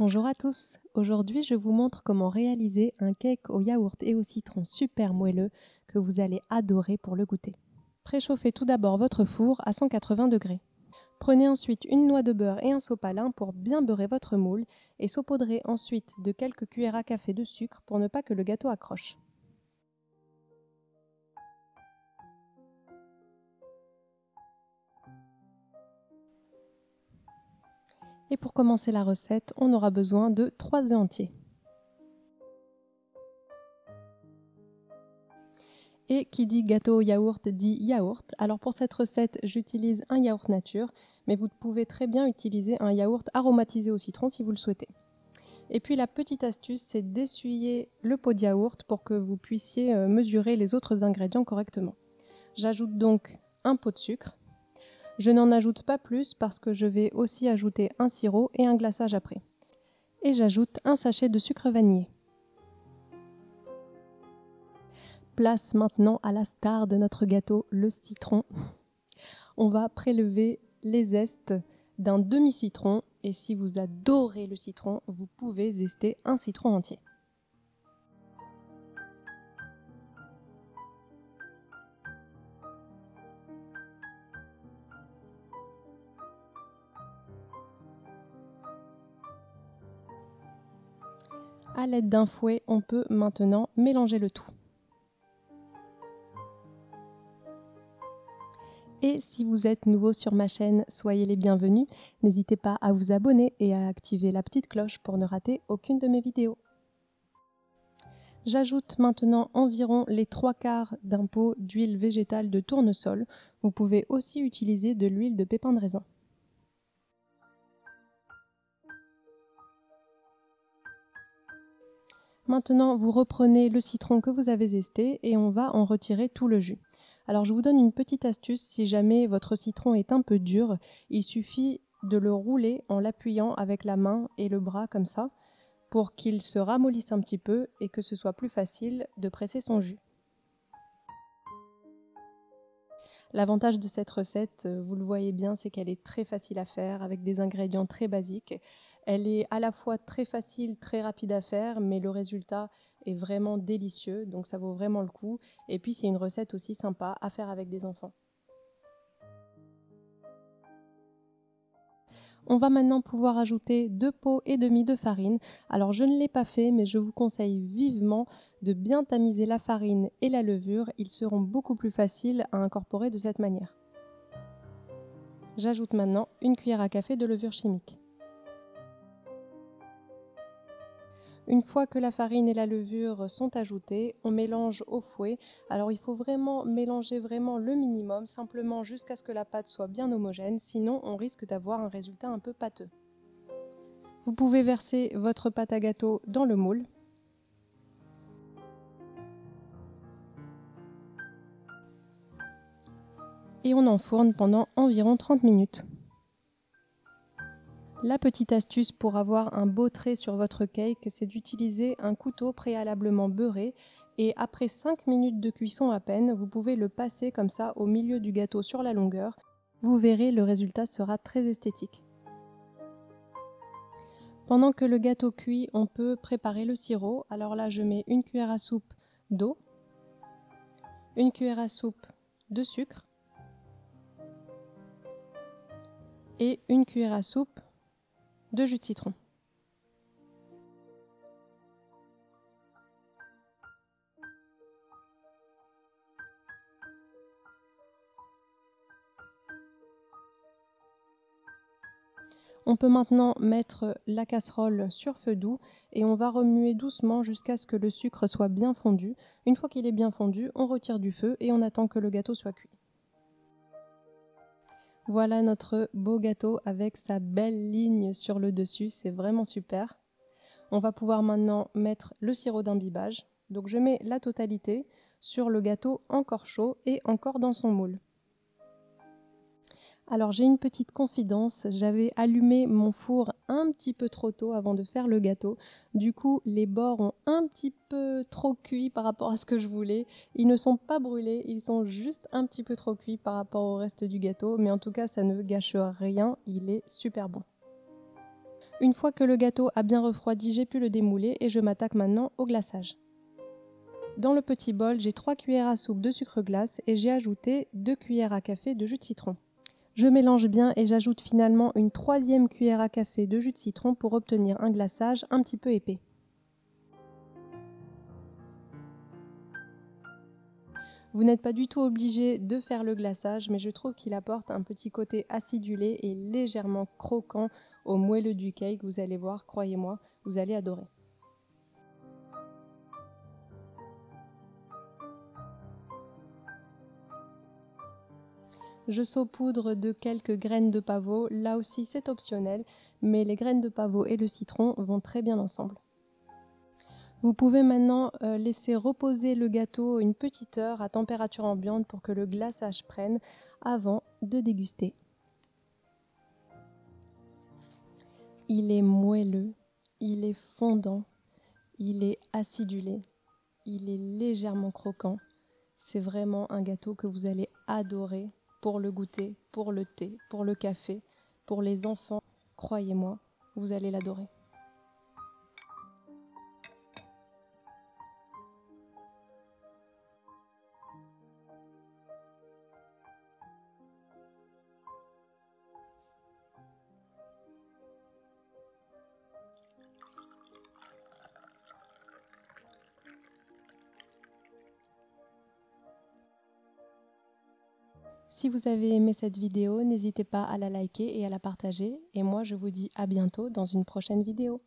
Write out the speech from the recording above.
Bonjour à tous, aujourd'hui je vous montre comment réaliser un cake au yaourt et au citron super moelleux que vous allez adorer pour le goûter. Préchauffez tout d'abord votre four à 180 degrés. Prenez ensuite une noix de beurre et un sopalin pour bien beurrer votre moule et saupoudrez ensuite de quelques cuillères à café de sucre pour ne pas que le gâteau accroche. Et pour commencer la recette, on aura besoin de 3 œufs entiers. Et qui dit gâteau au yaourt dit yaourt. Alors pour cette recette, j'utilise un yaourt nature, mais vous pouvez très bien utiliser un yaourt aromatisé au citron si vous le souhaitez. Et puis la petite astuce, c'est d'essuyer le pot de yaourt pour que vous puissiez mesurer les autres ingrédients correctement. J'ajoute donc un pot de sucre. Je n'en ajoute pas plus parce que je vais aussi ajouter un sirop et un glaçage après. Et j'ajoute un sachet de sucre vanillé. Place maintenant à la star de notre gâteau, le citron. On va prélever les zestes d'un demi-citron et si vous adorez le citron, vous pouvez zester un citron entier. À l'aide d'un fouet, on peut maintenant mélanger le tout. Et si vous êtes nouveau sur ma chaîne, soyez les bienvenus. N'hésitez pas à vous abonner et à activer la petite cloche pour ne rater aucune de mes vidéos. J'ajoute maintenant environ les 3/4 d'un pot d'huile végétale de tournesol. Vous pouvez aussi utiliser de l'huile de pépins de raisin. Maintenant, vous reprenez le citron que vous avez zesté et on va en retirer tout le jus. Alors je vous donne une petite astuce, si jamais votre citron est un peu dur, il suffit de le rouler en l'appuyant avec la main et le bras comme ça, pour qu'il se ramollisse un petit peu et que ce soit plus facile de presser son jus. L'avantage de cette recette, vous le voyez bien, c'est qu'elle est très facile à faire avec des ingrédients très basiques. Elle est à la fois très facile, très rapide à faire, mais le résultat est vraiment délicieux, donc ça vaut vraiment le coup. Et puis c'est une recette aussi sympa à faire avec des enfants. On va maintenant pouvoir ajouter 2 pots et demi de farine. Alors je ne l'ai pas fait, mais je vous conseille vivement de bien tamiser la farine et la levure. Ils seront beaucoup plus faciles à incorporer de cette manière. J'ajoute maintenant une cuillère à café de levure chimique. Une fois que la farine et la levure sont ajoutées, on mélange au fouet. Alors il faut vraiment mélanger le minimum, simplement jusqu'à ce que la pâte soit bien homogène, sinon on risque d'avoir un résultat un peu pâteux. Vous pouvez verser votre pâte à gâteau dans le moule. Et on enfourne pendant environ 30 minutes. La petite astuce pour avoir un beau trait sur votre cake, c'est d'utiliser un couteau préalablement beurré et après 5 minutes de cuisson à peine, vous pouvez le passer comme ça au milieu du gâteau sur la longueur. Vous verrez, le résultat sera très esthétique. Pendant que le gâteau cuit, on peut préparer le sirop. Alors là, je mets une cuillère à soupe d'eau, une cuillère à soupe de sucre et une cuillère à soupe de jus de citron. On peut maintenant mettre la casserole sur feu doux et on va remuer doucement jusqu'à ce que le sucre soit bien fondu. Une fois qu'il est bien fondu, on retire du feu et on attend que le gâteau soit cuit. Voilà notre beau gâteau avec sa belle ligne sur le dessus, c'est vraiment super. On va pouvoir maintenant mettre le sirop d'imbibage. Donc je mets la totalité sur le gâteau encore chaud et encore dans son moule. Alors j'ai une petite confidence, j'avais allumé mon four un petit peu trop tôt avant de faire le gâteau. Du coup, les bords ont un petit peu trop cuit par rapport à ce que je voulais. Ils ne sont pas brûlés, ils sont juste un petit peu trop cuits par rapport au reste du gâteau. Mais en tout cas, ça ne gâche rien, il est super bon. Une fois que le gâteau a bien refroidi, j'ai pu le démouler et je m'attaque maintenant au glaçage. Dans le petit bol, j'ai 3 cuillères à soupe de sucre glace et j'ai ajouté 2 cuillères à café de jus de citron. Je mélange bien et j'ajoute finalement une 3e cuillère à café de jus de citron pour obtenir un glaçage un petit peu épais. Vous n'êtes pas du tout obligé de faire le glaçage, mais je trouve qu'il apporte un petit côté acidulé et légèrement croquant au moelleux du cake. Vous allez voir, croyez-moi, vous allez adorer. Je saupoudre de quelques graines de pavot, là aussi c'est optionnel, mais les graines de pavot et le citron vont très bien ensemble. Vous pouvez maintenant laisser reposer le gâteau une petite heure à température ambiante pour que le glaçage prenne avant de déguster. Il est moelleux, il est fondant, il est acidulé, il est légèrement croquant. C'est vraiment un gâteau que vous allez adorer pour le goûter, pour le thé, pour le café, pour les enfants. Croyez-moi, vous allez l'adorer. Si vous avez aimé cette vidéo, n'hésitez pas à la liker et à la partager. Et moi, je vous dis à bientôt dans une prochaine vidéo.